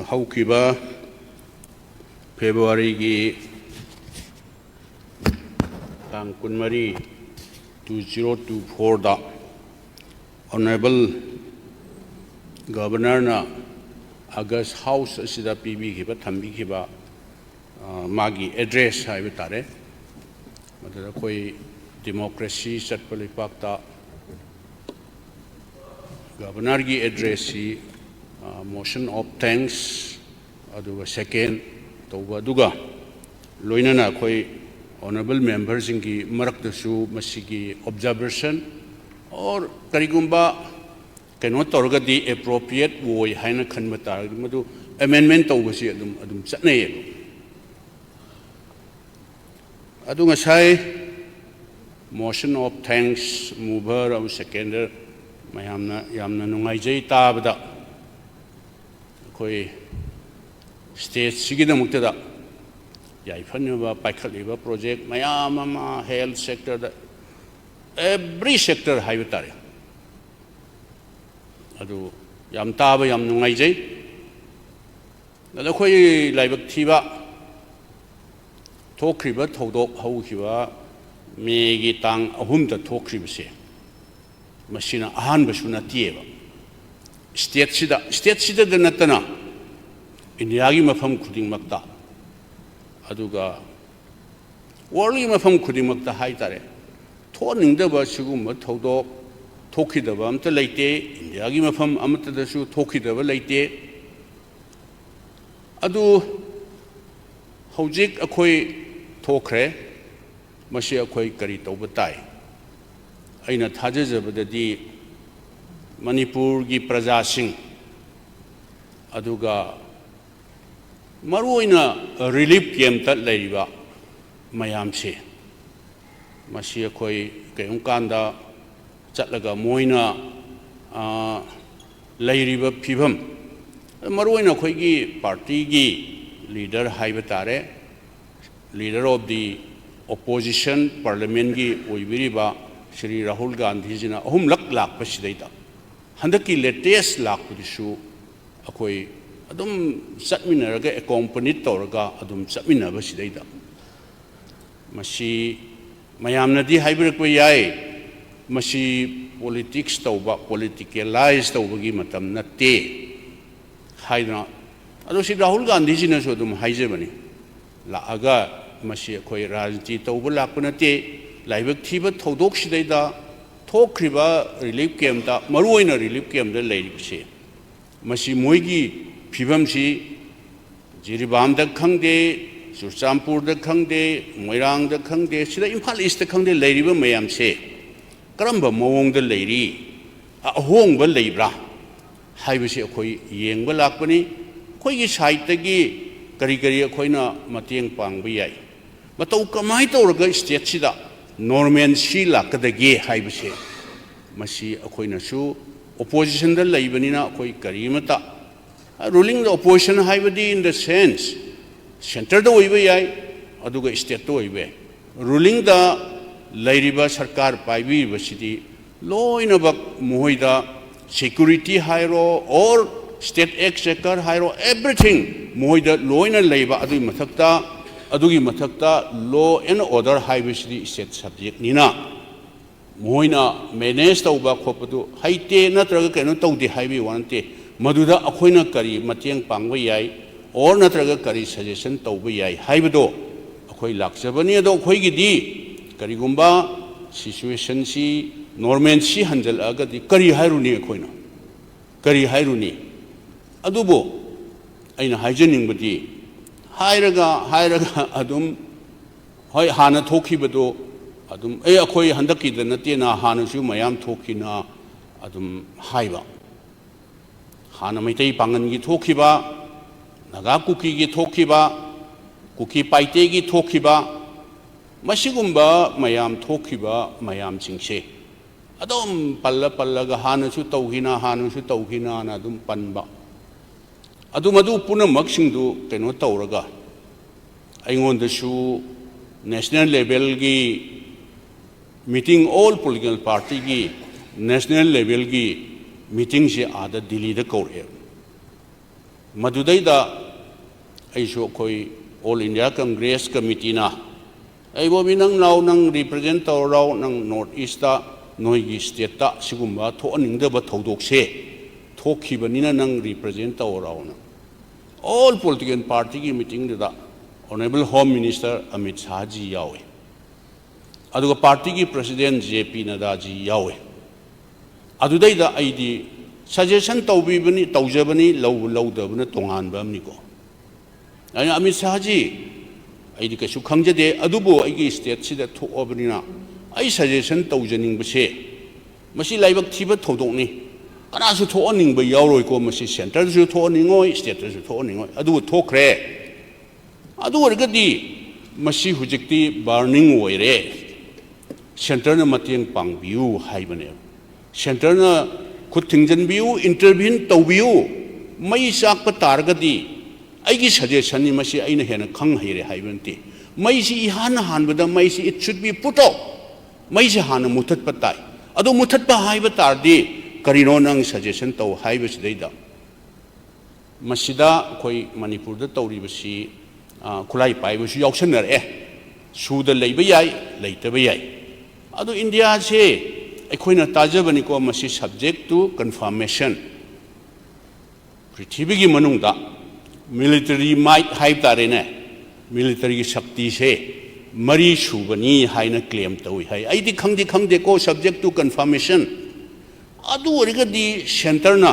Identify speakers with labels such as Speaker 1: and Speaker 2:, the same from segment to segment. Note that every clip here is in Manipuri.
Speaker 1: हौकिबा फेब्रुवारी की तांग कुनमरी 2024 दा ऑनरेबल गवर्नर ना अगस्त हाउस असिदा पीबीखिबा थंबीखिबा मागी एड्रेस हाइबे तारे मतलब कोई डेमोक्रेसी चटप लेपाक्ता गवर्नर की एड्रेस सी मोशन ऑफ थैंक्स अदुगा सेकेंड तौबा अदुगा लोइनना कोई ऑनरेबल मेंबर्स की मरक्तसु मसिगी ऑब्जर्वेशन और करिगुंबा कनो तौरगदी एप्रोप्रिएट वोय हाइना खनबा तारगदी मदु अमेंडमेंट तौबसी अदुम चटनेय अदु ngасai motion of thanks mover और सेकेंडर यामना नुंगाइजै ताबदा कोई स्टेट सिगिदमुक्तदा याइफनबा पाइखलिबा प्रोजेक्ट मयाम अमा हेल्थ सेक्टर दा एवरी सेक्टर हाइबे तारे अदु याम ताबा याम नुंगाइजै कोई लाइबक थीबा थोक्रिबा थौदोक हौखिबा मेगी तांग अहुमदा थोक्रिबसे मसिना अहानबसु नतिएबा स्टेट सिदा नतना इंडिया की मफम खुदिंगमक्ता अदुगा वर्ल्ड की मफम खुदिंगमक्ता हाइतारे थोनिंगदबा सिगुम थौदोक थोखिदबा अमता लेते इंडिया की मफम अमतदसु थोखिदबा लेते अदु हौजिक अखोई थोखरे मसी अखोई करी तौबा ताई अइना थाजजबददी मणिपुर की प्रजा सिंह अदुगा मरुओइना रिलीफ कैंप ता लेरिबा मयाम से मसी अखोई कयम कांदा चटलगा मोइना लेरिबा फिभम मरुओइना अखोई पार्टी की लीडर हाइबा तारे leader of the opposition parliament की ओइबिरिबा श्री राहुल गांधी जी ना अहुम लक लाकपसिदैदा हंदकी लेटेस्ट लाकपुदिसु अखोई अदुम चटमिनरगा एकोम्पनी तौरगा अदुम चटमिनबसिदैदा मसी मयामनदी हाइबिरकबा याय मसी पॉलिटिक्स तौबा पॉलिटिकलाइज तौबगी मतम नते हाइना अदो श्री राहुल गांधी जी ने अदुम हाइजेबनी लागा मसी अखोई राजनीति तौबा लाकपा नते लाइबक थीबा थौदोकसिदैदा थोक्रिबा रिलीफ कैंपदा मरुओइना रिलीफ कैंपदा लेरिबसे मसी मोइगी फिबमसी जिरिबामदा खंगदे चुरचांपुरदा खंगदे मोइरांगदा खंगदे सिदा इम्फाल ईस्ट खंगदे लेरिबा मयामसे करंबा मवोंगदा लेरी अहोंगबा लेब्रा हाइबसे अखोई येंगबा लाकपनी अखोइगी साइडतगी करी करी अखोइना मतेंग पांगबा याय मतौ कमाय तौरगा स्टेट सिदा नॉर्मल सी लाकदगे हाइबसे मसी अखोइनसु ओपोजिशन दा लैबनिना अखोइ करीमता रूलिंग द ओपोजिशन हाइबदी इन द सेंस सेंटर दा ओइबा याय अदुगा स्टेट दा ओइबे रूलिंग दा लैरिबा सरकार पाइबिबसिदी लोइनबक मोइदा सिक्योरिटी हाइरो और स्टेट एक्सचेकर हाइरो एवरीथिंग मोइदा लोइना लैबा अदुइ मथक्ता अदुगी मथक्ता लॉ एंड ऑर्डर हाइबसिदी स्टेट सब्जेक्ट निना मोइना मैनेज तौबा खोपदु हाइते नत्रगा केनो तौदे हाइबी वानते मदुदा अखोइना करी मतेंग पांगबा याय और नत्रगा करी सजेशन तौबा याय हाइबदो अखोइ लाक्सबनी अदो अखोइगिदी करिगुंबा सिचुएशन सी नॉर्मल सी हंजल अगदी करी हाइरुनी अखोइना करी हाइरुनी अदुबो अइना हाइजनिंगबदी हाइरगा अदुम होय हाना थोखिबदो अदुम अखोई हंदकीद नतेना हानसु मयाम थोखिना अदुम हाइबा हाना मैतै पांगनगी थोखिबा नागा कुकी की थोखिबा कुकी पाइते की थोखिबा मसिगुंबा मयाम थोखिबा मयाम चिंगसे अदुम पल्ला पल्लगा हानसु तौगिना ना अदुम पनबा अदुमदु पुनमक्सिंगदु केनो तौरगा अइंगोंदसु नेशनल लेवल की मीटिंग ऑल पॉलिटिकल पार्टी की नेशनल लेवल की मीटिंग से आदा दिल्ली दा कौरे मदुदैदा ऐसो कोई ऑल इंडिया कांग्रेस कमिटी ना ऐबो भी नंग नाउ नंग रिप्रेजेंट तौराव नंग नॉर्थ ईस्ट नोई स्टेट ता सिगुम्बा थोअनिंगदब थौदोकसे थोखिबनिना नंग रिप्रेजेंट तौराव ना ऑल पॉलिटिकल पार्टी की मीटिंग दा honourable home minister Amit Shah ji यावे अदुगा पार्टी की प्रेसिडेंट जेपी नड्डा जी यावे अदुदैदा आईदी सजेशन तौबीबनी तौजबनी लौदबना तोंगानबमनिको अने अमित शाह जी आईदी कछु खंगजदे अदुबो आईगी स्टेट सिदा थोअबनिना आई सजेशन तौजनिंगबसे मसी लाइबक थिबा थौदोकनी कनासु थोअनिंगबा यावरोइको मसी सेंटरसु थोअनिंगोय स्टेटसु थोअनिंगोय अदुबो थोखरे अदु ओरगदी मसी हुजिक्ति बर्निंग ओइरे सेंटरना मतेंग पांगबियु हाइबने सेंटरना खुद थिंजनबियु इंटरवीन तौबियु मई चाक तारगदी आईगी सजेशन नि मसी आइना हेना खंग हैरे हाइबनते मई सी इहान हानबदा मई सी it should be put out मई से हान मुथत पताई अदो मुथत पा हाइब तारदी करिनो नंग सजेशन तौ हाइबसदैदा मसिदा कोई मणिपुर द तौरिबसी खुलाई पाइबसु यावसनरे सुद लेबा याई लेतबा याई अदो इंडिया से अखोइना ताजबनिको मसी सब्जेक्ट टू कन्फर्मेशन पृथ्वी की मनुंगदा मिलिटरी माइट हाइब तारेने मिलिटरी की शक्ति से मरी सुबनी हाइना क्लेम तौई हाई आइदी खंगदे को सब्जेक्ट टू कन्फर्मेशन अदु ओरगदी सेंटरना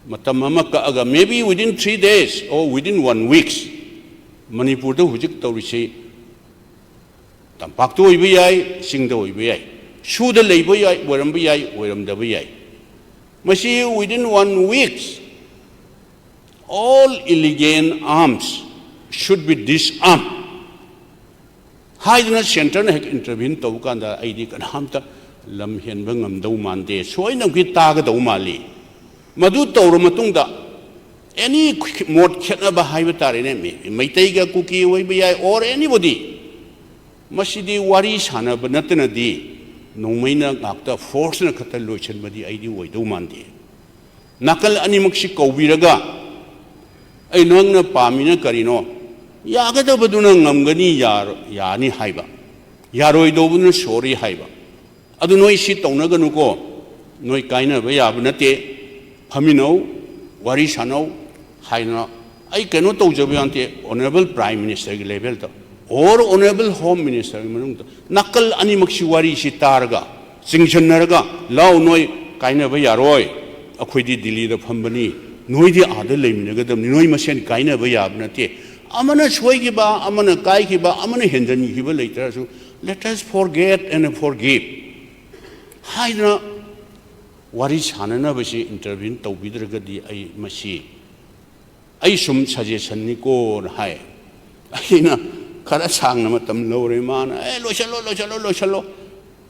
Speaker 1: मतम अमका मे बी विदिन 3 days or within 1 week Manipur हुजिक तौरिसे तंपाक तो ओइबा याई सिंग द ओइबा याई सुद लेबा याई ओरमबा याई ओरमदबा याई मसी within 1 week all illegal arms should be disarmed हाइदना सेंटर ने इंटरवीन तब कांदा आईदी कनामता लम हेनबा ngamदौ मानदे सोइना कि तागदौ माली मधु तौर मतुंगदा एनी मोड खेनबा हाइबा तारेने मैतैगा कुकी ओइबा याई और एनीबॉडी मसीदी वारी सानब नतनदी नोंमैना गाक्ता फोर्स न खत लोइछनबदी आईदी ओइदौ मानदे नकल अनिमक्सी कौबिरगा ऐ नंगना पामिना करिनो यागदबदुना ngamgani यानी हाइबा यारोइदौबुना सोरी हाइबा अदु नोइ सि तौनगनुको नोइ काइनबा याब नते फमिनौ वारी सानौ हाइना आई कनो तौजबयांते ऑनरेबल प्राइम मिनिस्टर की लेवल तो और ऑनरेबल होम मिनिस्टर की मनुंग नकल अनिमक्सी वारी सि तारगा सिंगसनरगा लाउ नोइ काइनबा यारोय अखोइदी दिल्ली द फंबनी नोइदी आदे लेमिनगदम नोइ मसेन काइनबा याब नते अमना सोइगिबा अमना काइगिबा अमना हेंजनगिबा लेतरसु let us forget and forgive हाइना वारी साननबसी इंटरवीन तौबिद्रगदी आई मसी आई सुम सजेशन निको हाय आइना खरा सांगना मतम लौरे मान ए लोचलो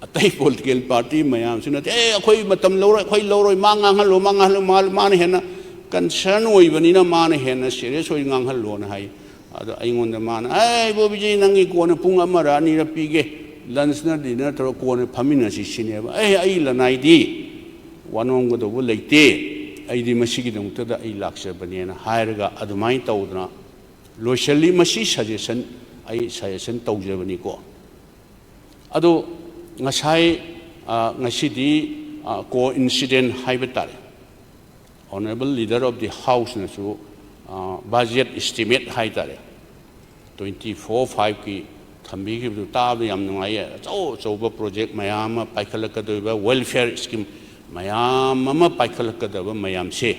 Speaker 1: अतै पॉलिटिकल पार्टी मयाम सिना ए अखोइ मतम लौरे अखोइ लौरोइ मांगाहलो माल मान हेना कंसर्न ओइबनिना मान हेना सीरियस ओइ nganghalo na hai ado aingonda मान ए बोबिजी नंगी कोन पुंग अमरा निरा पीगे लंच ना डिनर तरो कोन फमिना सि सिनेबा ए आई लनाइदी वानोंगदोबो लेते आईदी मसीगी दंगतदा आई लाक्सबनेना हायरगा अदुमाइन तौदना लोशली मसी सजेशन आई सजेशन तौजबनिको अदो ngasai ngasidi को इंसिडेंट हाइबा तारे honourable leader of the house नसु बजट एस्टिमेट हाइ तारे 24/5 की थंबी की ताब याम नुंगाय चौ प्रोजेक्ट मयाम पाइखलकदोबा वेलफेयर स्कीम मयाम पाइखलकदबा मयाम से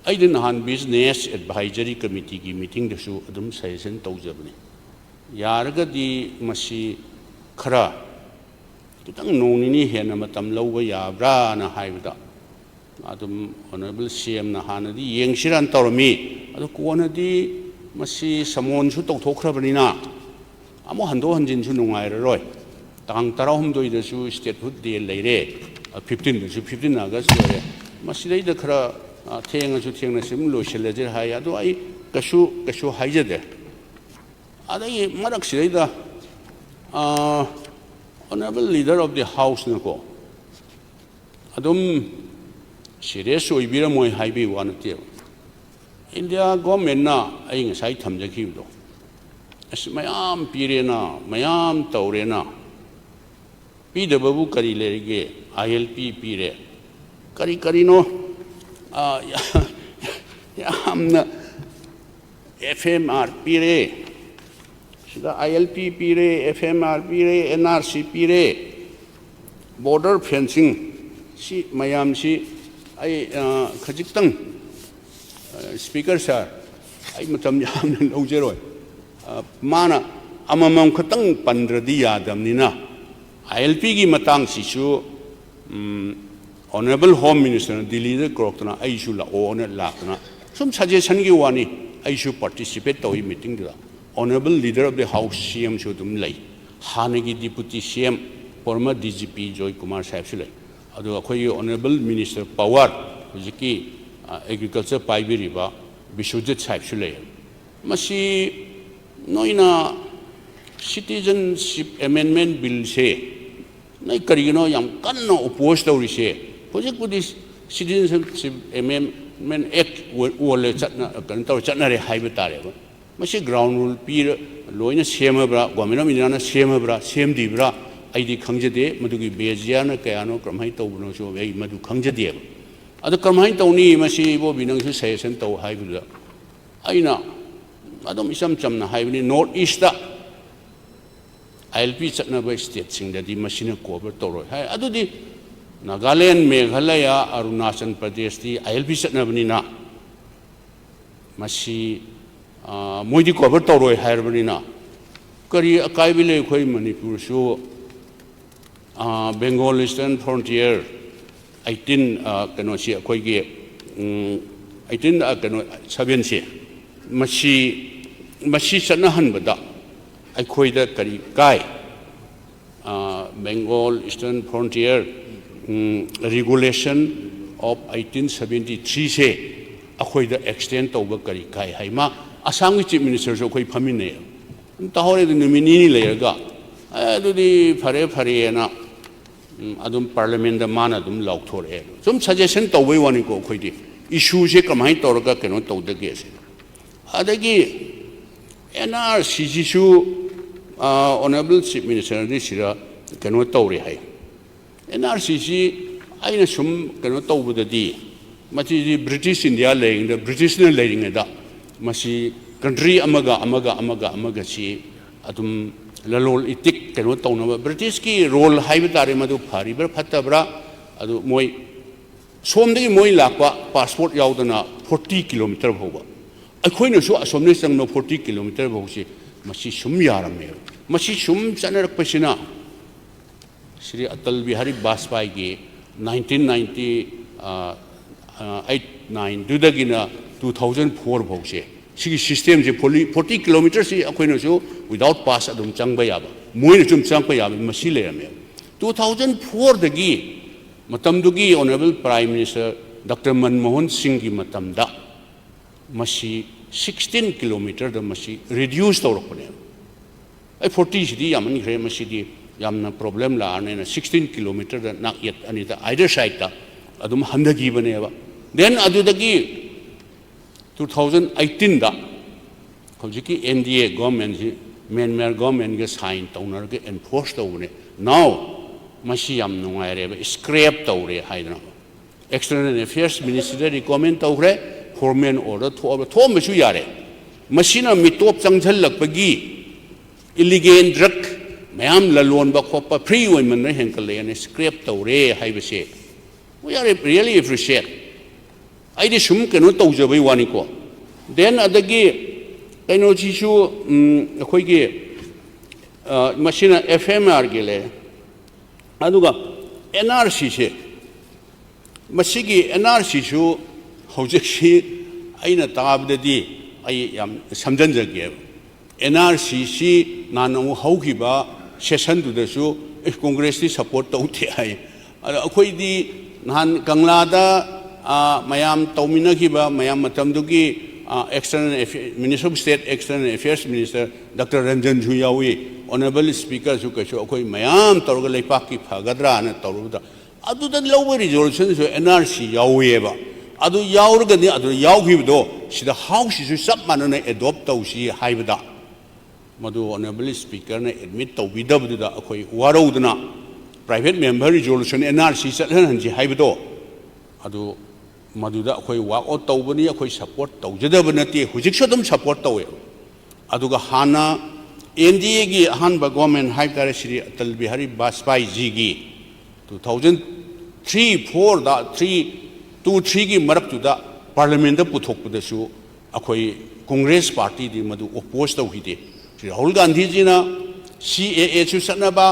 Speaker 1: आइदि नहान बिजनेस एडवाइजरी कमिटी की मीटिंग दसु अदुम सजेशन तौजबनी यारगदी मसी खरा कितंग नोंनिनी हेना मतम लौबा याब्रा ना हाइबदा अदुम ऑनरेबल सीएम ना हानदी येंगसिरान तौरमी अदु कोनदी मसी समोनसु तौथोखरबनिना अमो हंदो हंजिनसु नुंगाइररोय तांग 13 दसु स्टेटहुड डे लेरे 15 दसु 15 अगस्त लोरे मसीदैदा खरा थेंगसु थेंगनसिम लोइसलेजे हाय अदु आई कशु हाइजदे अदई मरक सिदैदा Honorable Leader of the House nako adum serious oibira moi haibi wanate India government na ay nga sai thamjaki do as mayam pirena mayam taurena PW kari lerige ILP pire kari no yamna FMR pire sida ILP pire FMR pire NRC pire border fencing si mayam si ay khajitang Speaker sir, ay matam yam ng ojero. Mana amamam katang pandradi yadam nina. ILP ki matang sisu Honorable Home Minister Delhi the Krokna Aishu la owner lakna. Some suggestion ki wani Aishu participate to meeting da. Honorable Leader of the House CM Shodum lay. Hanagi Deputy CM former DGP Joy Kumar Saipsule. Ado akoy Honorable Minister Power Jiki Agriculture Paibiriba, Bishujit Saipsule. Masi Noina Citizenship Amendment Bill say, Naikarino Yam Kano opposed to say, Project with this Citizenship Amendment Act will let Chatnare Habitat. Masi ground rule peer, Loina Semabra, Gomina Minana Semabra, Sem Dibra, ID Kangjade, Madugi Beziana, Kayano, Kramhaito, Madu Kangjade. Ada kamhain tawni masi bo binang su session taw haibula aina adom isam chamna haibni north east da ILP chatna ba state sing da di machine cover toro hai adu di Nagaland Meghalaya Arunachal Pradesh di ILP chatna bani na masi moidi cover toro hai bani na kari akai bile khoi Manipur su Bengal Eastern Frontier 18 kano si akoy gi 18 kano 7 si masi sanahan bada akoy da kari kai Bengal Eastern Frontier Regulation of 1873 se akoy da extend to ba kari kai haima Assam Chief Minister so akoy phamine ta hore da nominee layga adu di phare na adum parliament da mana dum laukthor e some suggestion to we wani ko khoidi issue se kamai torga keno to de ge se adagi NRC su honorable chief minister ni sira keno to re hai NRC aina sum keno to bu da di machi British India laying the British na laying da masi country amaga si adum lalol itik keno tawna British ki role haibitare madu phari ber phatabra adu moi somdagi moi lakwa passport yaudana 40 km bhoba akhoina su asomne sangno 40 km bhosi masi sum yarame masi sum chanarak pasina Shri Atal Bihari Vajpayee ki 1998-9 dudagina 2004 bhose Sigi system je 40 kilometers si akoina so without pass adum changba yaba moina chum changba yaba masile ame 2004 dagi matam dugi honorable prime minister Dr. Manmohan Singh gi matam da masi 16 kilometer da masi reduce tawrakone ai 40 sidi yamani gre masi di yamna problem la ane na 16 kilometer da nak yet anita either side ta adum handagi bane ba then adu dagi 2018 da hojiki NDA government Myanmar government ge sign tawnar ge enforce tawne now masi yam nungai re scrap tawre haidna external affairs ministry recommend tawre foreman order tho mesu yare masina mitop changjal lakpagi illegal drug mayam lalon ba khopa free women na henkal le scrap tawre haibase we are really appreciate I did some cannot tell you one equal. Then at the gate, I know Chishu, a quick machine FMR gile. Aduga NRC, Masigi NRC, Hojashi, Aina Tab the D, I am Samjanja gave. NRC, Nano Haukiba, session to the show, if Congress support the UTI. Akwedi Nan Kanglada. Mayam Taumina Hiba, Mayam Matamdugi, External Minister of State, External Affairs Minister, Dr. Ranjan Juyawi, Honorable Speaker Sukasho, Mayam Torgalepaki, Pagadra, and Toruda. Other than lower resolutions, NRC Yaweva, अदु याउरगनि अदु याउखिबदो सिदा हाउसिसु सब मानने एडॉप्ट तौसी हाइबदा मधु ऑनरेबल स्पीकर ने एडमिट तौबिदबदुदा अखोई वारौदना प्राइवेट मेंबर रिजोल्यूशन एनआरसी चलहनजी हाइबदो अदु मधुदा अखोई वाक आउट तौबनी अखोई सपोर्ट तौजदब नते हुजिकसु दम सपोर्ट तौवे अदुगा हाना एनडीए की अहानबा गवर्नमेंट हाइबतारे श्री अटल बिहारी वाजपेयी जी की 2003-4 दा 3-2-3 की मरक्तुदा पार्लियामेंट दा पुथोकपदसु अखोई कांग्रेस पार्टी दी मधु ओपोज तौहिदे श्री राहुल गांधी जी ना CAA सु सनबा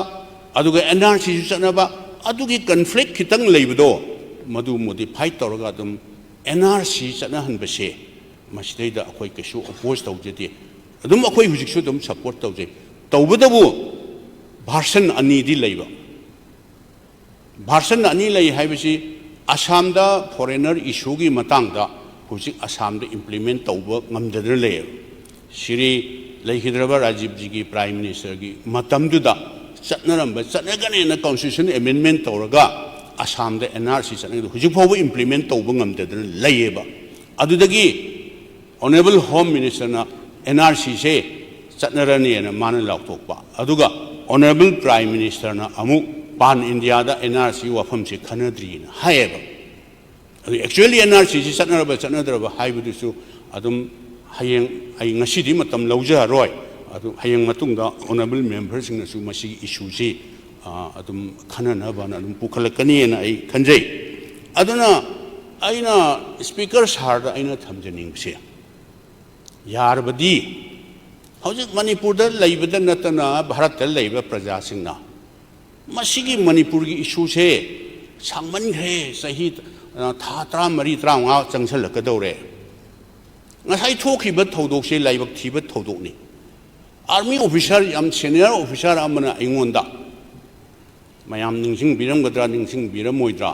Speaker 1: अदुगा NRC सु सनबा अदुगी कन्फ्लिक्ट खितंग लेबदो मधु मोडिफाई तौरगा दम NRC सनहनबसे मसिदैदा अखोई केसु ओपोज तौजदे अदुम अखोई हुजिकसु दम सपोर्ट तौजे तौबदबु भाषण अनि दी लेबा भाषण अनि लई हाइबसी असम दा फॉरेनर इशू की मतंगदा हुजिक असम दा इंप्लीमेंट तौब ngमददर ले श्री लेखिद्रबा राजीव जी की प्राइम मिनिस्टर की मतमदुदा चटनरंब चटनगने न कॉन्स्टिट्यूशन अमेंडमेंट तौरगा असम दा NRC चटनग हुजिक फाव इंप्लीमेंट तौब ngमददर लेबा अदुदगी ऑनरेबल होम मिनिस्टर ना NRC से चटनरनी न मान लाउथोकपा अदुगा ऑनरेबल प्राइम मिनिस्टर ना अमुक पान इंडिया दा NRC वफम से खनद्रीन हायब एक्चुअली NRC से चटनरबा हाइबदुसु अदुम हयेंग आई ngasiदी मतम लौजरोय अदु हयेंग मतुंगदा ऑनरेबल मेंबर सिंगसु मसी इशू से अदुम खननबना अदुम पुखलकनी न आई खंजै अदुना आइना स्पीकर सार आइना थमजनिंगसे यारबदी हौजिक मणिपुर दा लैबदा नतना भारत दा लैबा प्रजा सिंगना मसीगी मणिपुर की इशू से सांगमनग्रे सही था 3-4 चंगसलकदौरे ngasai thokiba thodok se laibak thiba thodok ni army officer yam senior officer amana ingonda mayam ningsing biramgadra ningsing biramoidra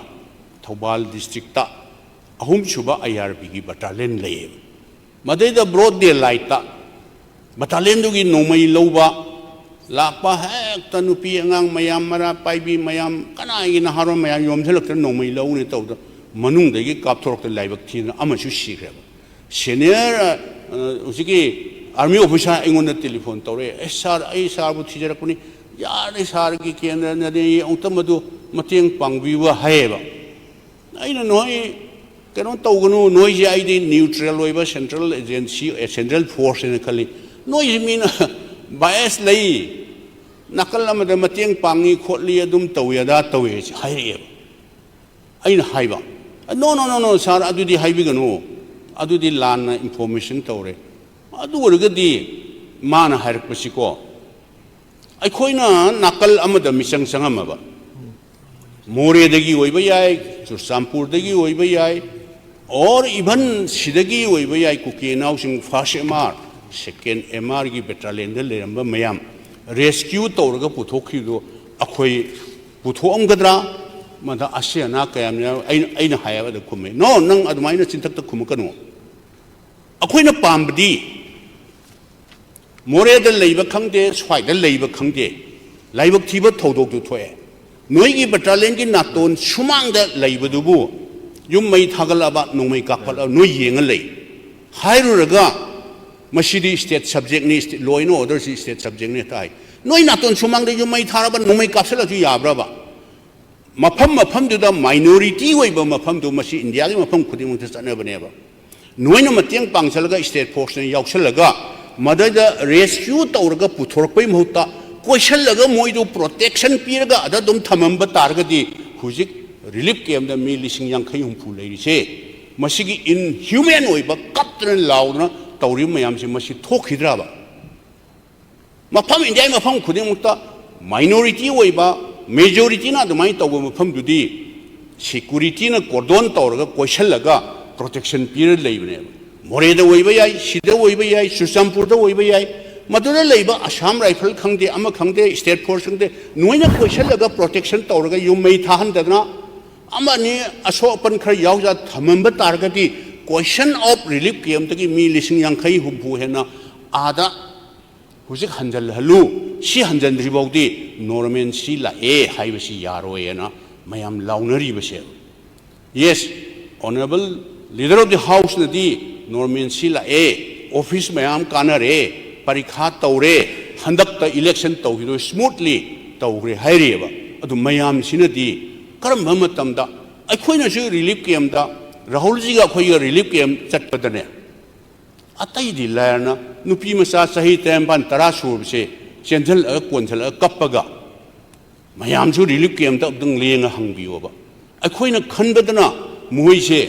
Speaker 1: Thobal district ta ahum suba IRB gi battalion lay madai da broad daylight ta battalion du gi nomai loba lakpa hek tanupi angang mayam mara paibi mayam kana gi na haro mayam yom thelak nomai lo ni tawda manung da gi kapthorok ta laibak thina amasu sikre senior usiki army officer ingon telephone tore sir ai sir bu thijarakuni yar sir ki kendra na de ontamadu mateng pangbiwa haeba aina noi kano tawgunu noi ji ai de neutral oiba central agency central force ne khali noi mean bias lei nakal amada mateng pangi khotli adum tawyada tawe haire aina haiba no sir adudi haibiganu adudi lan information tawre adu urgadi man harpasiko ai khoina nakal amada misang sangamaba more dagi oiba yai Chursampur dagi oiba yai or even sidagi oiba yai kuki now sing first MR second MR gi battalion de leramba mayam rescue tawrga puthokhi do akhoi puthomgadra mada asiana kayamna aina hayaba da kumme no nang admaina chintak ta kumukano अखोइना पाम्बदी मोरेदा लैबा खंगदे स्वाइदा लैबा खंगदे लाइबक थीबा थौदोक दु थोए नोइगी बटालियन की नातोन सुमांगदा लैबदुबु युम मै थागलाबा नोमै काखला नोइ येंगा लै हाइरुरगा मसिदी स्टेट सब्जेक्ट नि लॉ एंड ऑर्डर सी स्टेट सब्जेक्ट नि ताइ नोइ नातोन सुमांगदे युम मै थाराबा नोमै काखला जु याब्राबा मफम दुदा माइनॉरिटी ओइबा मफम दु मसि इंडिया की मफम खुदिमुं थ चनबनेबा नोइना मतेंग पांगसलगा स्टेट फोर्स ने याउसलगा मददा रेस्क्यू तौरगा पुथोरपै महुता कोइसलगा मोइदु प्रोटेक्शन पीरगा अदा दुम थमंबा तारगदी हुजिक रिलीफ कैम्प दा मी लिसिंग यांखै हुंफु लेरिसे मसिगी इन ह्यूमन ओइबा कप्तरन लाउना तौरि मयामसे मसि थोखिद्राबा मफम इंडिया मफम खुदिमुक्ता माइनॉरिटी ओइबा मेजॉरिटी ना दमाइ तौबा मफम दुदी सिक्योरिटी ना कोर्डोन तौरगा कोइसलगा protection period leibne moreda oiba yai sida oiba yai Chursampur da oiba yai madura leiba Assam rifle khangde ama khangde state force khangde noina question laga protection tawraga yumei thahan dadna ama ni aso open khar yauja thamamba targati question of relief camp tagi mi lising yankhai humpu hena ada hujik hanjal halu si hanjandri baudi norman si la haibasi yaro ena mayam launari base yes honorable leader of the house नदी नॉर्मल सी लाए ऑफिस मैम कानरे परीक्षा तौरे हंदक इलेक्शन तौहिरो स्मूथली तौरे हाइरेब अदु मैम सिनदी करम मतमदा अखोइनसु रिलीफ कैम्प दा राहुल जी का अखोइ रिलीफ कैम्प चटपदने अतई दी लायरना नुपी मसा सही तैम्पान तरा सूबसे चेंजल कोंजल कपगा मैमसु रिलीफ कैम्प दा अदंग लेंग हंगबियोबा अखोइना खनबदना मुइसे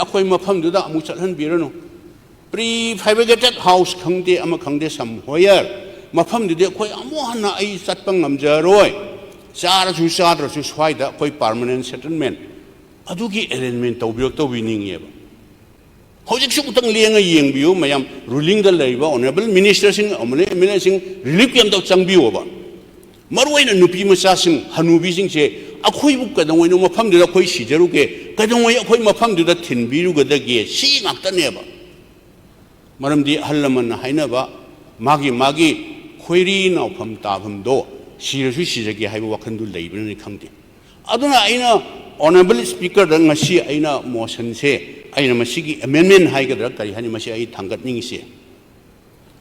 Speaker 1: अखोइ मफमदुदा अमु चलहनबिरनो प्री फाइब्रेटेड हाउस खंगदे अमा खंगदे सम होयर मफमदुदे अखोइ अमु हना आई चटपा ngamjaroy चारसु चाद्रसु स्वाइदा अखोइ परमानेंट सेटलमेंट अदुगी अरेंजमेंट तौबियो तौबिनिंगेबा हौजिकसु उतंग लेंगा येंगबियो मयाम रूलिंग दा लैबा ऑनरेबल मिनिस्टर सिंह अमले एमएलए सिंह रिलीफ कैम्प दा चंगबियोबा मरुइना नुपी मचा सिंह हनुबी सिंह से अखोइ बु कदंवइनो मफमदुदा अखोइ सिजरुगे कदंवइ अखोइ मफमदुदा थिनबिरुगदगे सी ngaktaनेबा मरमदी हल्लमन हाइनबा मागी मागी खोइरी नावफम ताफमदो सिरसु सिजगे हाइबा वखंदु लैबने खंगदे अदुना आइना ऑनरेबल स्पीकर दा ngasi आइना मोशन से आइना मसिगी अमेंडमेंट हाइगदरा करि हानि मसि आइ थांगतनिंग से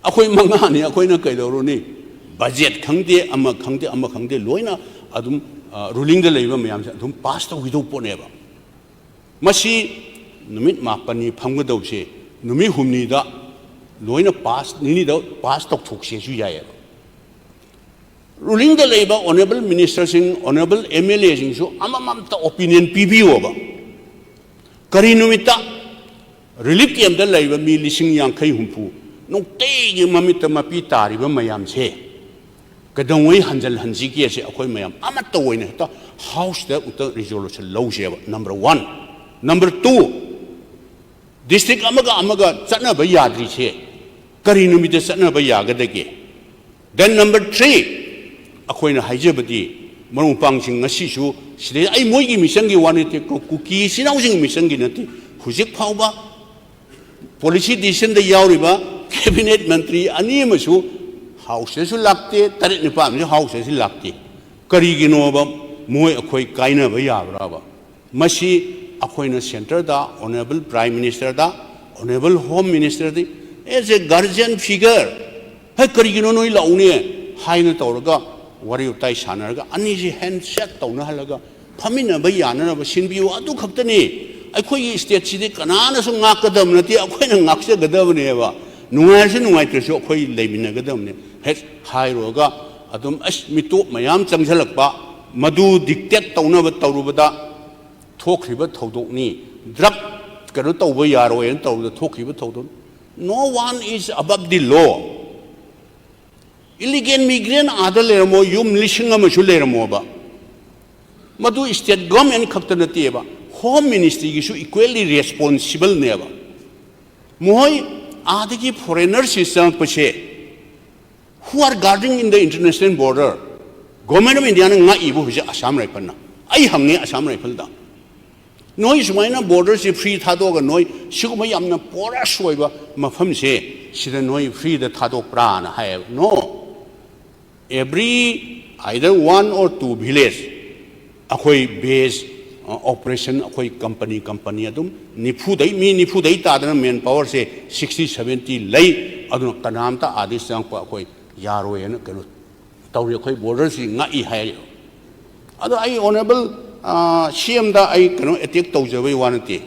Speaker 1: अखोइ मंगानि अखोइना कैदौरुनि बजेट खंगदे अमा खंगदे लोइना अदुम रूलिंग दा लैबा मयाम से अदुम पास तौहिदौ पोनेबा मसि नुमित मापनि फंगदौसे नुमि हुमनिदा लोइना पास निनिदा पास तौथोकसेसु याय रूलिंग दा लैबा honourable minister Singh honourable MLA सिंहसु अमममता ओपिनियन पीबियोबा करी नुमिता रिलीफ कैम्प दा लैबा मी लिसिंग यांखै हुंफु नोक्तेगी ममित मपी तारिबा मयाम से कदंवई हंजल हंजी के से अखोइ मयाम अमत ओइने ता हाउस दा उत रिजोल्यूशन लौजेबा नंबर 1 नंबर 2 डिस्ट्रिक्ट अमगा चटनबा याद्रि से करी नुमित चटनबा यागदगे देन नंबर 3 अखोइना हाइजबदी मरुं पांगसिंग ngasisu सिदे आई मोइगी मिशनगी वानेते कुकी सिनाउसिंग मिशनगी नते हुजिक फाउबा पॉलिसी डिसीजन दा यावरिबा कैबिनेट मंत्री अनि मसु हाउस से लागते तरे निपाम से हाउस से लागते करीगिनोबा मोय अखोइ काइनबा याब्राबा मसी अखोइना सेंटर दा ऑनरेबल प्राइम मिनिस्टर दा ऑनरेबल होम मिनिस्टर दी एज ए गार्जियन फिगर है करीगिनो नोइ लाउने हाइना तौरगा वरी उताई सानरगा अनि जे हैंडशेक तौना हलगा फमिनबा याननबा सिनबियो अदु खक्तनी अखोइ स्टेट सिदे कनानासु ngakadam nati अखोइना ngaksegadabनेबा नुंगाइसे नुंगाइत्रसु अखोइ लेबिनगदमने हेड हाइरोगा अदुम अस मिटो मयाम चंगझलकपा मदु डिक्टेट तौनबा तौरुबदा थोखरिबा थौदोकनी ड्रग कनो तौबा यारोय तौदा थोखरिबा थौदो no one is above the law illegal migrant आदा लेरमो युम लिसिंग अमसु लेरमोबा मदु स्टेट गवर्नमेंट खक्तनतेबा होम मिनिस्ट्री गिसु इक्वली रेस्पॉन्सिबल नेबा मोय आदगी फॉरेनर सिस्टम पछे who are guarding in the international border government of India nga ibu huje Assam rifle na ai hamne Assam rifle da noi sumaina border se free thado ga noi siguma yamna pora soiba mafam se sida noi free da thado pra na hai no every either one or two village akhoi base operation akhoi company adum nifudai mi nifudai ta da main power se 60-70 lei adun kanam ta adi sang pa akhoi यारोय न कनो तौरे अखोइ बॉर्डर सि ngai हाय अदो आई ऑनरेबल सीएम दा आई कनो अटैक तौजबे वानते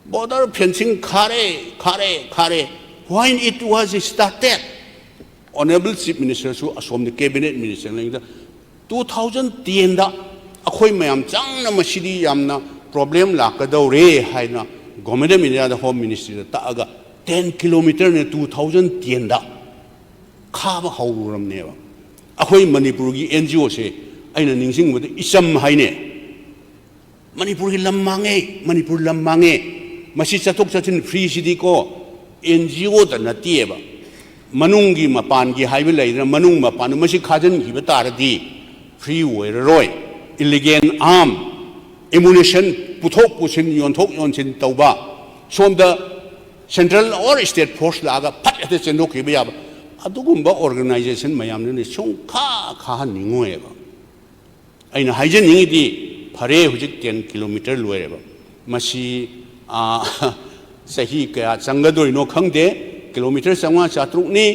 Speaker 1: बॉर्डर फेंसिंग खारे when it was started honourable chief minister सु असोम द कैबिनेट मिनिस्टर लिंग 2010 दा अखोइ मयाम चांग न मसिदी यामना प्रॉब्लम लाकदौरे हाइना government of India the home ministry दा तागा 10 किलोमीटर ने 2010 दा खाबा हौरमनेबा अखोइ मणिपुर की एनजीओ से अइना निंगसिंगबद इचम हाइने मणिपुर की मणिपुर लम मांगे मसी चथोक चथिन फ्री सिदी को एनजीओ द नतिएबा मनुंगी मपान की हाइबे लैदना मनुंग मपान मसी खाजन हिबा तारदी फ्री ओइररोय इलीगल आर्म एमुनेशन पुथोक पुसिन योनसिन तौबा सोमदा सेंट्रल और स्टेट फोर्स लागा फट चेंदोक हिबा याबा अदुगुम्बा ऑर्गेनाइजेशन मयामने सोंखा निंगोएबा अइना हाइजनिंगदी फरे हुजिक 10 किलोमीटर लोएबा मसी सही क्या चंगदोइनो खंगदे किलोमीटर संवा चात्रुकनी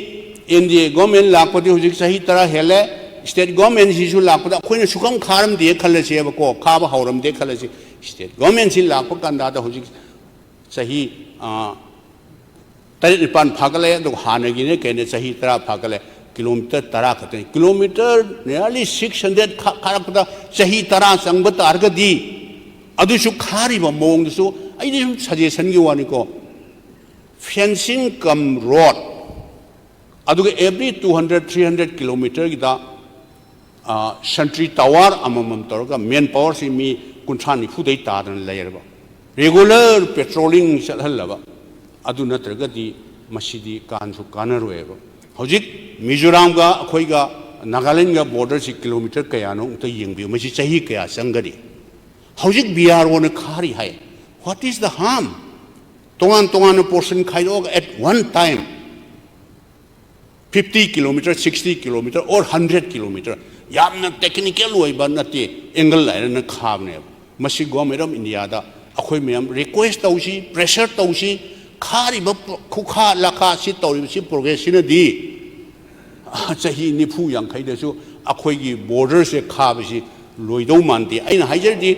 Speaker 1: एनडीए गवर्नमेंट लापदे हुजिक सही तरह हेले स्टेट गवर्नमेंट सिसु लापदा अखोइना सुखम खारम दे खलसेबको खाबा हौरम दे खलसे स्टेट गवर्नमेंट सि लाप कांदा हुजिक सही तरी निपान फागले हानगी कहीं सही तरह फागले किलोमीटर तरह खत किलोमीटर नियरली 600 खारपद सही तरह चंब तारगदी अदुसु खारिब मोंगदसु अइदि सुम सजेशन की वानिको फेंसिंग कम रोड अदुगे एवरी 200-300 किलोमीटर गिदा सेंट्री टावर अममम तोरगा मेन पावर से मी कुंठा निफुदै तादन लेरबा रेगुलर पेट्रोलिंग चलहलबा अदु नत्रगदी मसीदी कानसु कानरोएबा हौजिक मिजोराम का अखोइगा नागालैंड का बॉर्डर से किलोमीटर कयानो उत यंगबियो मसी सही कया संगदी हौजिक बीआरओ ने खारी है व्हाट इज द हार्म तोंगान तोंगान पोर्शन खाइदो at one time 50 kilometre 60 kilometre और 100 किलोमीटर यामना टेक्निकल ओइबा नते एंगल लाइन खाबने मसी गवर्नमेंट ऑफ इंडिया दा अखोइ मैम रिक्वेस्ट तौसी प्रेशर तौसी खारिब खुखा लखा सि तौरिबसि प्रोग्रेस सिनदी चाही निफु यांखैदसु अखोइगी बॉर्डर से खाबसि लोइदौ मानते अइना हाइजरदि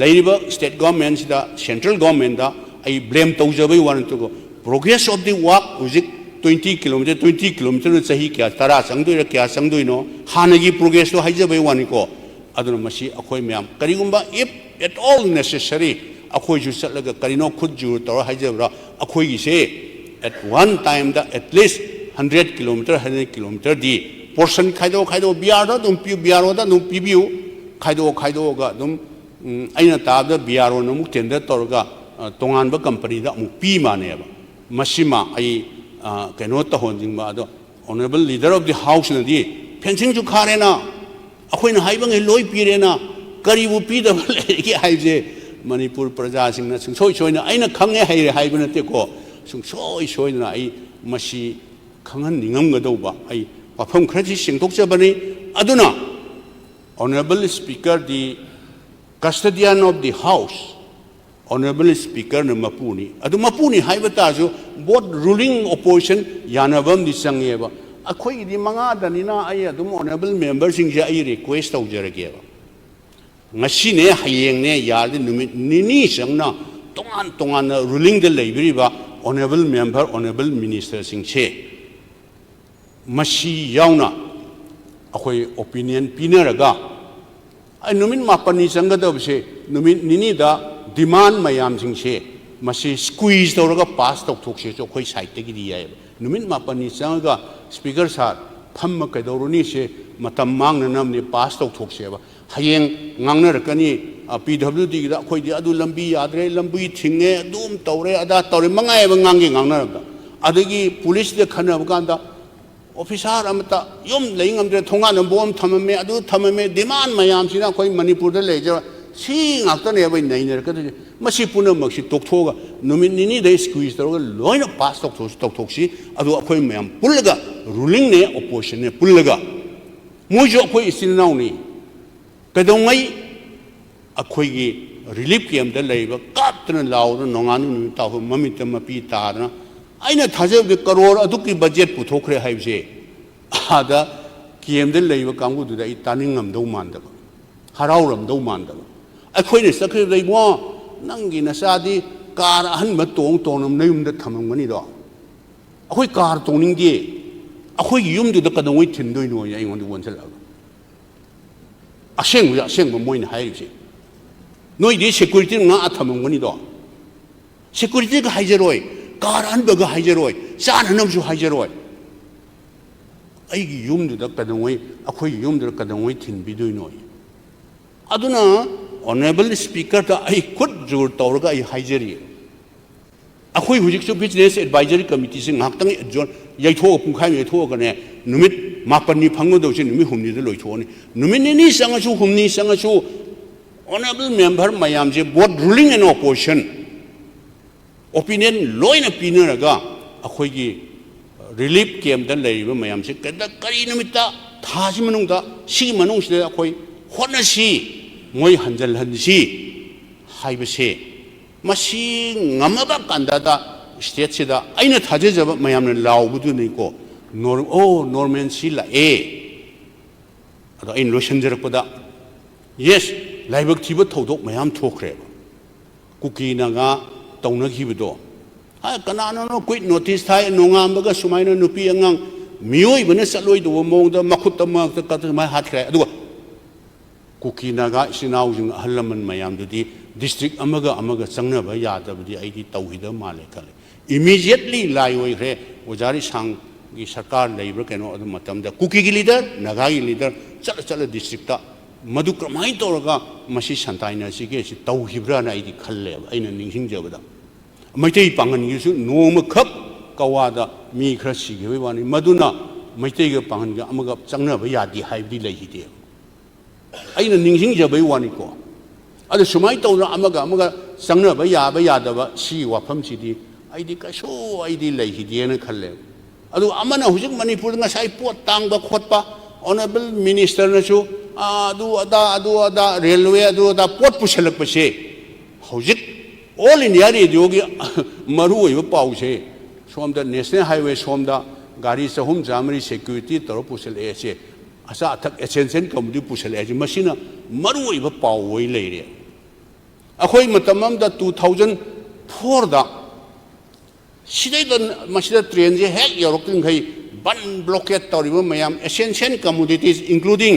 Speaker 1: लैरिबा स्टेट गवर्नमेंट सिदा सेंट्रल गवर्नमेंट दा आई ब्लेम तौजबै वानतुको प्रोग्रेस ऑफ द वर्क हुजिक 20 किलोमीटर चाही क्या तरा संगदोइरा क्या संगदोइनो हानगी प्रोग्रेस तो हाइजबै वानिको अदुन मसी अखोइ मैम करिगुम्बा इफ एट ऑल नेसेसरी अखोइजु चलगा करिनो खुद जु तौर हाइजबरा अखोइगिसे एट वन टाइम दा एटलीस्ट 100 किलोमीटर दी पोर्शन खाइदो बियार दा दुम पि बियार दा दुम पिबिउ खाइदो गा दुम अइना ताबदा बियार नमुक टेंडर तौरगा तोंगानबा कंपनी दा अमुक पी मानेबा मसिमा आई कनो तहोनजिंगबा अदो honourable leader of the house नदी फेंसिंग जु खारेना अखोइना हाइबंगे लोइ पीरेना करिबु पीदब लेगे हाइजे मणिपुर प्रजा सिंगना सुंसोइ सोइना अइना खंगे हाइरे हाइबे नतेको सुंसोइ सोइना आई मसी खंगन निंगमगदौबा आई वाफम खरजि सिंगथोकजबनी अदुना honourable speaker the custodian of the house honourable speaker न मपुनी अदु मपुनी हाइबताजु बोथ रूलिंग ऑपोजिशन यानबम दि संगेबा अखोइ दि मंगा दनिना आई अदुम ऑनरेबल मेंबर सिंगजे आई रिक्वेस्ट तौजरगेबा ngasi hayeng ne yardi numit nini sangna tongan ruling de leibiriba honorable member honorable minister singche masi yauna akhoi opinion pinaraga ai numit mapani sanga da bse numit nini da demand mayam singche masi squeeze toraga pass tok thokse cho khoi side te gi ya numit mapani sanga speaker sir phamma kaidoruni se matam mangna namni pass tok thokse ba hayeng ngangnarkani PWD da khoi di adu lambi yadre lambi thinge adum tawre ada tawre mangai ba ngangi ngangnarabda adagi police de khana bukanda officer amata yom leingam de thonga na bom thamame adu thamame demand mayam sina khoi manipur da leja si ngakta ne ba nainer ka masi puna maksi tokthoga nominini de squeeze tawga loina pass tokthoksi adu khoi mayam pulga ruling ne opposition ne pulga mojo khoi isinau ni कदोंगई अखोइगी रिलीफ कैम्प द लेबा काप्तन लाउद नोंगानु ताहु ममित मपी तारना आइना थाजब दे करोड़ अदुकी बजेट पुथोखरे हाइबसे आदा कैम्प द लेबा कांगु दुदा इ तानिंगम दौ मानदब हराउरम दौ मानदब अखोइने सखरे लेबो नंगी नसादी कार अहन म तोंग तोनम नयुम द थमंगनी दो अखोइ कार तोनिंगे अखोइ युम दुदा कदोंगई थिनदोइनो या इंगोन दु वनसल असेंग मोइन हाइरिसे नोइदि सिक्युरिटी ना अथमंगनिदो सिक्युरिटी का हाइजरोय कार अनबगा हाइजरोय चान हनमसु हाइजरोय अइगी युमदुदा कदंगोय अखोय युमदुदा कदंगोय थिनबिदुइनोय अदुना ऑनरेबल स्पीकर ता अइ खुद जुर तौरगा अइ हाइजरी अखोय हुजिकसु बिजनेस एडवाइजरी कमिटी से ngakhtang जोन याइथो पुंखाय याइथो गने नुमित मापनी फंगदौसे नुमित हुमनिद लोइथोनि नुमित निनि संगसु हुमनि संगसु ऑनरेबल मेंबर मयाम जे both ruling and opposition opinion लोइन पिनरगा अखोयगी रिलीफ कैम्प द लेरिबा मयाम से कदा करी नुमिता थाजि मनुंगदा सी मनुंगसे अखोय होनसी मोय हंजल हनसी हाइबसे मसी ngamaga kandada state sida aina thajejaba mayamna lawbudu ni ko norman sila ado ain lotion jerakpada yes laibak thiba thodok mayam thokre kuki naga tawna khibido ha kanana no quit notice thai nongam ga sumaina nupi angang mioi bana saloi do mongda makhutama ka ma hathre adu kuki naga sinau jing halaman mayam dudi district amaga changna ba yadabdi aidi tawhida male kale immediately lai oi re ojari sang gi sarkar leibra keno adu matamda kuki gi leader naga gi leader chala district ta madu kramai toraga masi santaina sige si tawhibra na aidi khalle aina ningsing jabada maitai pangan gi su noma khap kawada mi khra sige we wani maduna maitai ga pangan ga amaga changna ba yadi haibdi lehi de aina ningsing jabai wani ko adu sumai tawna amaga changna ba yadaba si wafam sidi aidi kaso aidi lehi de na khalle adu amana hujik manipur nga sai pot tang ba khotpa honorable minister na chu adu ada railway adu ada pot puselak pa se hujik all india radio gi maru oi ba pau se somda national highway somda gari sahum jamri security taro pusel e se asa athak attention committee pusel e masina maru oi ba pau oi leire akhoi matamam da 2004 da sidai dan masida train je hek yoroktin khai ban blockade tawriba mayam essential commodities including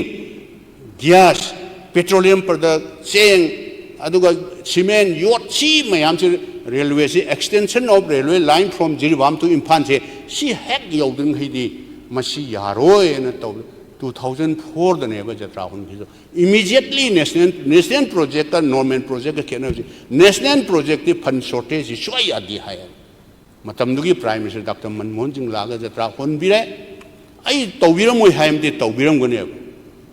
Speaker 1: gas petroleum product cheng aduga cement yacht si mayam si railway si extension of railway line from Jiribam to Imphal se si hek yodin khai di masi yaroi na taw 2004 da ne ba jatra hun ki immediately national project ka norman project ka national project the fund shortage is shoi adi hai matamdugi prime minister dr manmohan singh laga jatra hon bire ai tawbiram moi haim de tawbiram gone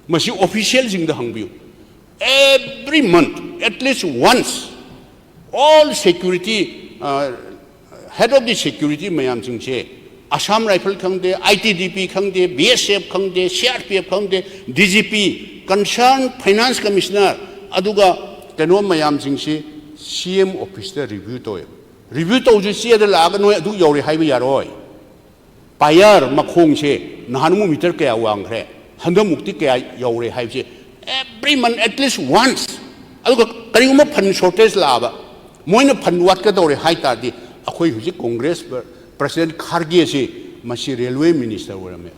Speaker 1: masi official sing da hangbiu every month at least once all security head of the security mayam sing che assam rifle khangde itdp khangde bsf khangde crpf khangde dgp concerned finance commissioner aduga keno mayam sing se cm office da review toy review to ju sia da laga noi adu yori haiba yaroi payar makhong che nahanmu meter kaya wang khre handam mukti kaya yori haibse every month at least once adu kariguma fund shortage laba moina fund wat ka dore hai ta di akhoi huji congress president kharge se masi railway minister warame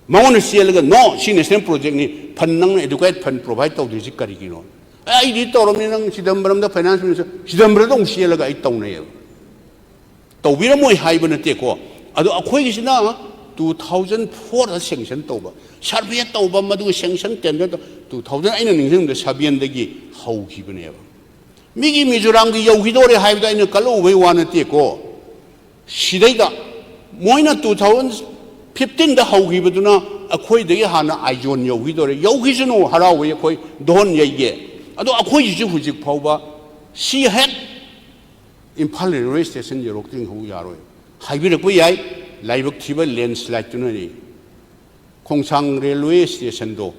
Speaker 1: mauna sielaga no si national project ni fund nang educate fund provide to di karigi no ai di torom ni nang sidambaram da finance minister sidambaram dong sielaga ai tawnai tawbiram moi haiba na te ko adu akhoi gi sina 2004 da sanction tawba survey tawba madu sanction tender 2000 aina ningsing da sabian dagi hauki bane ba migi mizoram gi yogi dore haiba da ina kalo wei wana te ko sidai da moina 2015 da hauki baduna akhoi dagi hana aijon yogi dore yogi sino harawe akhoi don yege adu akhoi ji hujik phauba si het Imphal railway station yorokting hu yaroi haibirak bu yai laibak thiba landslide tu ni khongsang railway station do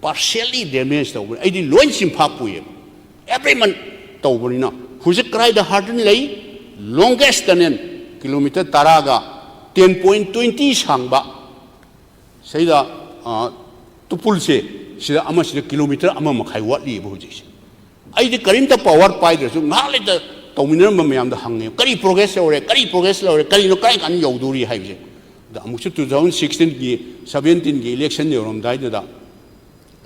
Speaker 1: partially damaged to ai di loin sim pha pu ye every month to buni na hujik krai da harden lei longest tanen kilometer taraga 10.20 sangba seida tupul se sida ama sida kilometer ama makhai watli bu hujik ai di karim ta power pai da su ngale da tawminar mayam da hange kari progress ore kari no kai kan yoduri haibje da amuchu 2016 gi 17 gi election yorom dai da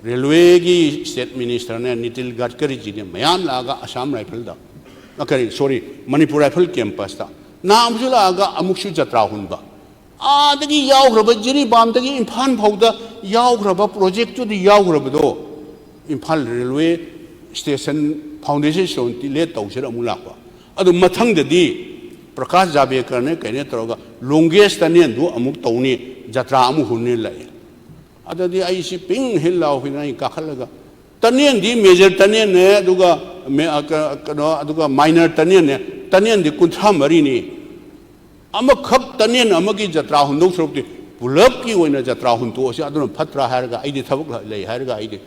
Speaker 1: railway gi state minister ne nitil gadkari ji ne mayam laga assam rifle da akari sorry manipur rifle campus da naam ju laga amuchu jatra hunba adagi yawgraba jiri bam dagi Imphal phauda yawgraba project tu di yawgraba do Imphal railway station foundation son ti le tawsira mulakwa adu mathang da di prakash javadekar ne kaine taroga longest tanian du amuk tawni jatra amu hunne lai adu di ai si ping hillaw hinai ka khalaga tanian di major tanian ne aduga minor tanian di kunthra mari ni ama khap tanian amagi jatra hundu srokti pulap ki oina jatra huntu ase adu phatra harga ai di thabuk lai harga ai di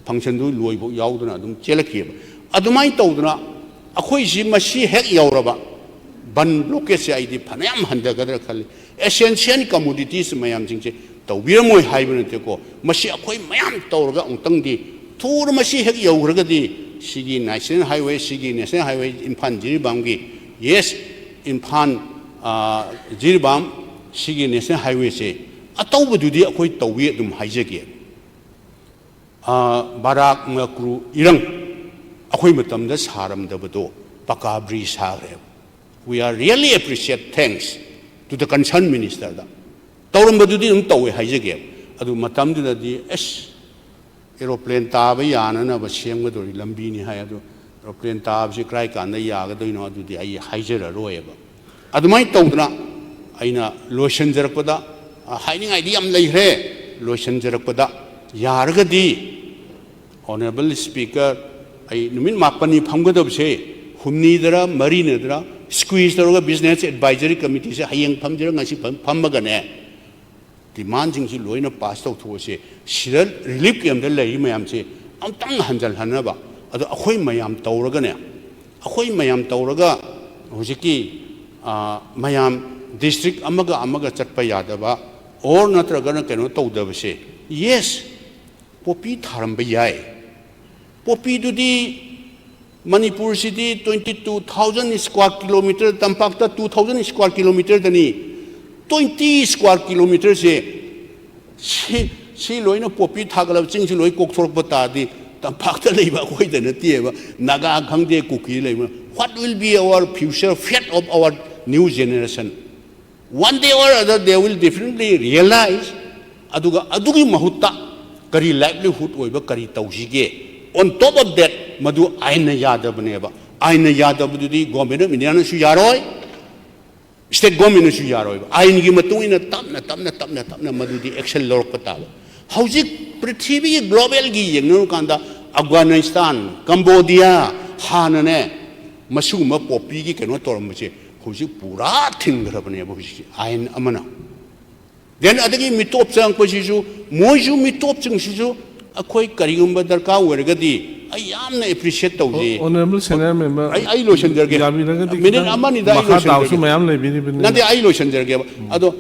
Speaker 1: function du loi bo yauduna adum chelakhi adumai tawduna ꯑꯩꯈꯣꯏꯁꯤ ꯃꯁꯤ ꯍꯦꯛ ꯌꯧꯔꯕ ꯕꯟ ꯕ꯭ꯂꯣꯀꯦꯠꯁꯦ ꯑꯩꯗꯤ ꯐꯅꯌꯥꯝ ꯍꯟꯊꯒꯗ꯭ꯔꯥ ꯈꯜꯂꯤ ꯑꯦꯁꯦꯟꯁꯤꯌꯦꯜ ꯀꯃꯣꯗꯤꯇꯤꯁ ꯃꯌꯥꯝꯁꯤꯡꯁꯦ ꯇꯧꯕꯤꯔꯝꯃꯣꯏ ꯍꯥꯏꯕ ꯅꯠꯇꯦꯀꯣ ꯃꯁꯤ ꯑꯩꯈꯣꯏ ꯃꯌꯥꯝ ꯇꯧꯔꯒ ꯑꯃꯨꯛꯇꯪꯗꯤ ꯊꯨꯅ ꯃꯁꯤ ꯍꯦꯛ ꯌꯧꯈ꯭ꯔꯒꯗꯤ ꯁꯤꯒꯤ ꯅꯦꯁꯅꯦꯜ ꯍꯥꯏꯋꯦ ꯁꯤꯒꯤ ꯅꯦꯁꯅꯦꯜ ꯍꯥꯏꯋꯦ ꯏꯝꯐꯥꯜ ꯖꯤꯔꯤꯕꯥꯝꯒꯤ ꯌꯦꯁ ꯏꯝꯐꯥꯜ ꯖꯤꯔꯤꯕꯥꯝ ꯁꯤꯒꯤ ꯅꯦꯁꯅꯦꯜ ꯍꯥꯏꯋꯦꯁꯦ ꯑꯇꯧꯕꯗꯨꯗꯤ ꯑꯩꯈꯣꯏ ꯇꯧꯋꯤ ꯑꯗꯨꯝ ꯍꯥꯏꯖꯒꯦ ꯕꯥꯔꯥꯛ ꯃꯀ꯭ꯔꯨ ꯏꯔꯪ ꯑꯩꯈꯣꯏ ꯃꯇꯝꯗ ꯁꯥꯔꯝꯗꯕꯗꯣ ꯄꯀꯥ bridge ꯁꯥꯈ꯭ꯔꯦꯕ we are really appreciate thanks to the concerned minister da taurambadudi dum tawe haijage adu matamdudadi aeroplane taaba yanana ba semgadori lambi ni hay adu aeroplane taabsi krai kan da yagadoino adudi ai haijara royeba adumai tawdna aina lotion jarakpada haining ai di am leihre lotion jarakpada yaragadi honorable speaker ai numin mapani phamgadabse humnidara marinadara squeeze the business advisory committee se hayang phamjira ngasi phammagane demand jing si loina pass out to se siral relief camp da lai mayam se amtang hanjal hanaba adu akhoi mayam tawraga ne akhoi mayam tawraga hojiki mayam district amaga chatpa yadaba or natraga na keno tawdaba se yes popi tharamba yai popi dudi Manipur city 22,000 square kilometer Tampakta 2,000 square kilometer dani 20 square kilometer se si loina popi thagala ching si loi kok thorok bata di Tampakta leiba khoi dana tieba naga khangde kuki leiba what will be our future fate of our new generation one day or other they will definitely realize adugi mahutta kari livelihood oiba kari tausige on top of that madu aina yadabneba aina yadabdudi government of India su yaroi state government su yaroi ain gi matungina tapna madudi action lork pataba hojik prithvi global gi yengnu kanda Afghanistan Cambodia hanane masuma popi gi keno tormche hojik pura thingrabneba hojik ain amana then adagi mitop chang pasisu moju mitop chang sisu akhoi karigumba darka wergadi I am appreciate tawji
Speaker 2: honorable senator member
Speaker 1: I lotion derge minute amani da I lotion derge nadi I lotion derge ado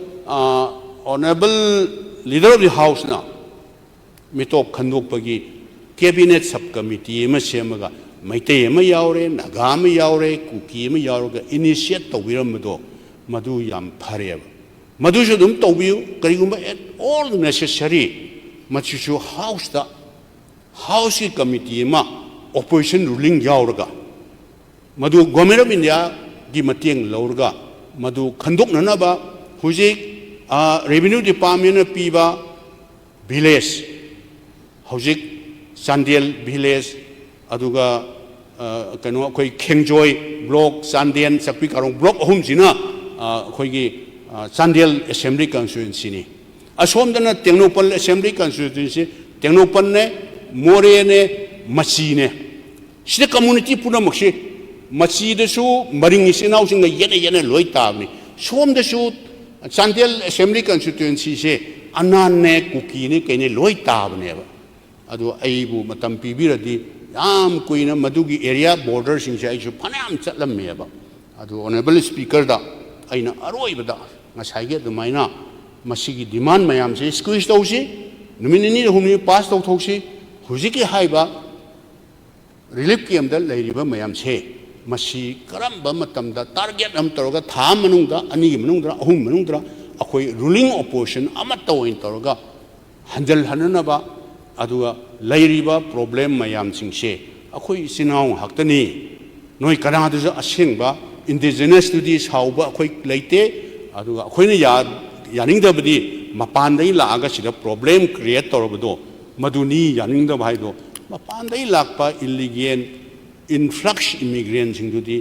Speaker 1: honorable leader of the house na mitop khandok pagi cabinet subcommittee ma semaga maitei ma yaure naga ma yaure kuki ma yaure initiate tawiram do madu yam phareba madu ju dum tawbiu karigumba at all necessary machichu house da house committee ma opposition ruling yauraga madu government of India gi mateng laurga madu khandok nanaba hujik revenue department piba village hujik Sandel village aduga kano koi Khengjoi block Sandian sakpi karong block ahum sina khoi gi Sandel assembly constituency ni asomdana Tengnopal assembly constituency Tengnopal ne more ne machi ne sida community puna makse machi de su maring sinau sing yene loi tabni som de su Sandel assembly constituency se anan ne kuki ne kene loi tabne ba adu aibu matam pibiradi yam kuina madugi area border sing se ai su phanam chatlam me ba adu honorable speaker da aina aroi bada ngasai ge dumaina masigi demand mayam se squeeze tausi numinini humni pass tau thoksi hujiki haiba relief camp da leiriba mayam se masi karamba matamda target am toroga tha manungda ani manungda ahum manungda akhoi ruling opposition amata oin toroga hanjal hananaba aduga leiriba problem mayam singse akhoi sinau haktani noi kana du asengba indigenous studies hauba akhoi leite aduga akhoina yaningdabadi mapandai laaga sida problem create torobdo maduni yaningdab haido mapandai lakpa illegal influx immigrants singdudi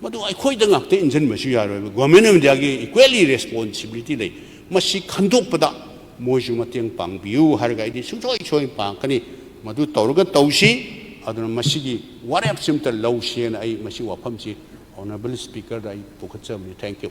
Speaker 1: madu akhoi da ngakte injan masu yaroi government of India gi equally responsibility lei masi khandokpada moju mateng pangbiu harga idi sujoi pangkani madu tawraga tawsi aduna masigi warap simta lawsien ai masi wafamsi honorable speaker dai pokhatcham thank you